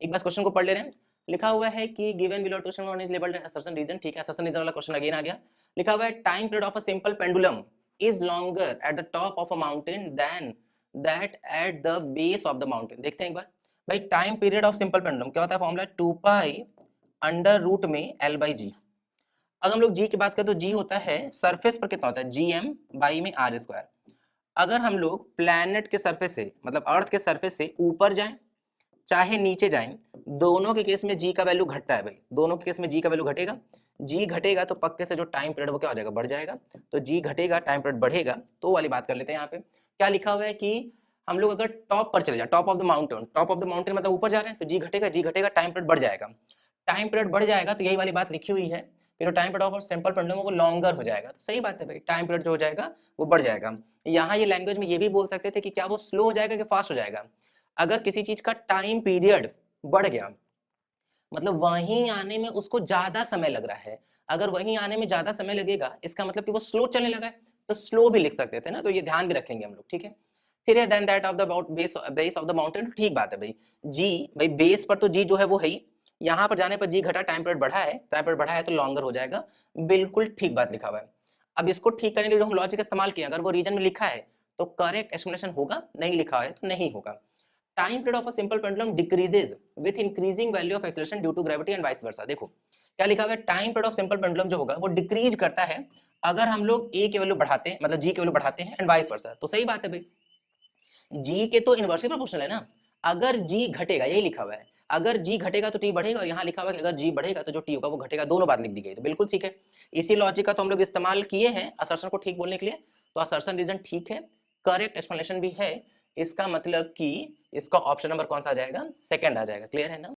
एक बार क्वेश्चन को पढ़ ले रहे हैं। लिखा हुआ है कि given below question one is labelled assertion reason, ठीक है, असर्शन रीजन वाला क्वेश्चन अगेन आ गया। लिखा हुआ है time period of a simple pendulum is longer at the top of a mountain than that at the base of the mountain. देखते हैं एक बार भाई, time period of simple pendulum क्या होता है, फॉर्मूला 2 पाई अंडर रूट में L by G. अगर हम लोग जी की बात करें तो जी होता है सरफेस पर कितना होता है, जी एम बाई में आर स्क्वायर। अगर हम लोग प्लैनेट के सरफेस से मतलब अर्थ के सरफेस से ऊपर जाएं चाहे नीचे जाएं, दोनों के केस में जी का वैल्यू घटता है भाई, दोनों के केस में जी का वैल्यू घटेगा। जी घटेगा तो पक्के से जो टाइम पीरियड वो क्या हो जाएगा, बढ़ जाएगा। तो जी घटेगा टाइम पीरियड बढ़ेगा, तो वाली बात कर लेते हैं। यहाँ पे क्या लिखा हुआ है कि हम लोग अगर टॉप पर चले जाए, top of the mountain, top of the mountain मतलब ऊपर जा रहे हैं, तो जी घटेगा, जी घटेगा, टाइम पीरियड बढ़ जाएगा। टाइम पीरियड बढ़ जाएगा तो यही वाली बात लिखी हुई है कि जो time period of simple pendulum वो लॉन्गर हो जाएगा। तो सही बात है भाई, टाइम पीरियड जो हो जाएगा वो बढ़ जाएगा। यहाँ ये लैंग्वेज में ये भी बोल सकते थे कि क्या वो स्लो हो जाएगा कि फास्ट हो जाएगा। अगर किसी चीज का टाइम पीरियड बढ़ गया मतलब वहीं आने में उसको ज्यादा समय लग रहा है, अगर वहीं आने में ज्यादा समय लगेगा इसका मतलब कि वो स्लो चलने लगा है, तो स्लो भी लिख सकते थे ना, तो ये ध्यान भी रखेंगे हम लोग, ठीक है। फिर है then that of the base of the mountain, ठीक बात है भाई। जी भाई बेस पर तो जी जो है वो है ही, यहाँ पर जाने पर जी घटा, टाइम पीरियड बढ़ा है, टाइम पीरियड बढ़ा है तो लॉन्गर हो जाएगा। बिल्कुल ठीक बात लिखा हुआ है। अब इसको ठीक करने के लिए जो हम लॉजिक इस्तेमाल किया, अगर वो रीजन में लिखा है तो करेक्ट एक्सप्लेनेशन होगा, नहीं लिखा है तो नहीं होगा। Time period of a simple pendulum decreases with increasing value of acceleration due to gravity and vice versa. देखो क्या लिखा हुआ है, time period of simple pendulum जो होगा वो डिक्रीज करता है अगर हम लोग ए की वैल्यू बढ़ाते हैं, मतलब जी की वैल्यू बढ़ाते हैं, एंड वाइस वर्सा। तो सही बात है भाई, जी के तो इनवर्सली प्रोपोर्शनल है ना। अगर जी घटेगा, यही लिखा हुआ है, अगर जी घटेगा तो टी बढ़ेगा, और यहाँ लिखा हुआ है कि अगर जी बढ़ेगा तो जो टी होगा वो घटेगा, दोनों बात लिख दी गई, तो बिल्कुल ठीक है। इसी लॉजिक का तो हम लोग इस्तेमाल किए हैं असर्शन को ठीक बोलने के लिए, तो असर्शन रीजन ठीक है, करेक्ट एक्सप्लेनेशन भी है। इसका मतलब कि इसका ऑप्शन नंबर कौन सा आ जाएगा, सेकंड आ जाएगा। क्लियर है ना।